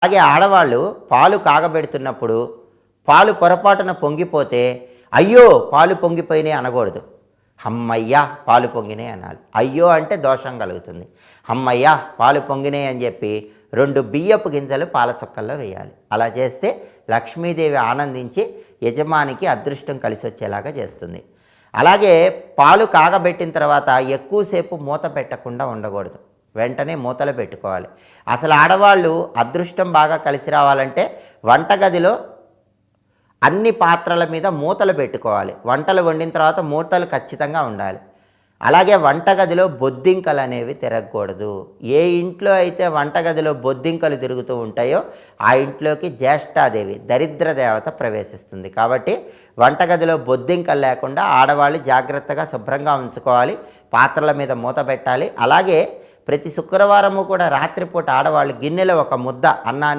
అలాగే ఆడవాళ్ళు పాలు కాగబెడుతున్నప్పుడు పాలు పొరపాటున పొంగిపోతే అయ్యో పాలు పొంగిపోయినాయి అనకూడదు. హమ్మయ్యా పాలు పొంగినాయి అనాలి. అయ్యో అంటే దోషం కలుగుతుంది. హమ్మయ్యా పాలు పొంగినాయి అని చెప్పి 2 బియ్యపు గింజలు పాల చుక్కల్లో వేయాలి. అలా చేస్తే లక్ష్మీదేవి ఆనందించి యజమానికి అదృష్టం కలిసి వచ్చేలాగా చేస్తుంది. అలాగే పాలు కాగబెట్టిన తర్వాత ఎక్కువసేపు మూత పెట్టకుండా ఉండకూడదు. వెంటనే మూతలు పెట్టుకోవాలి. అసలు ఆడవాళ్ళు అదృష్టం బాగా కలిసి రావాలంటే వంటగదిలో అన్ని పాత్రల మీద మూతలు పెట్టుకోవాలి. వంటలు వండిన తర్వాత మూతలు ఖచ్చితంగా ఉండాలి. అలాగే వంటగదిలో బొద్దింకలు అనేవి తిరగకూడదు. ఏ ఇంట్లో అయితే వంటగదిలో బొద్దింకలు తిరుగుతూ ఉంటాయో ఆ ఇంట్లోకి జ్యేష్ఠాదేవి దరిద్ర దేవత ప్రవేశిస్తుంది. కాబట్టి వంటగదిలో బొద్దింకలు లేకుండా ఆడవాళ్ళు జాగ్రత్తగా శుభ్రంగా ఉంచుకోవాలి. పాత్రల మీద మూత పెట్టాలి. అలాగే ప్రతి శుక్రవారము కూడా రాత్రిపూట ఆడవాళ్ళు గిన్నెలో ఒక ముద్ద అన్నాన్ని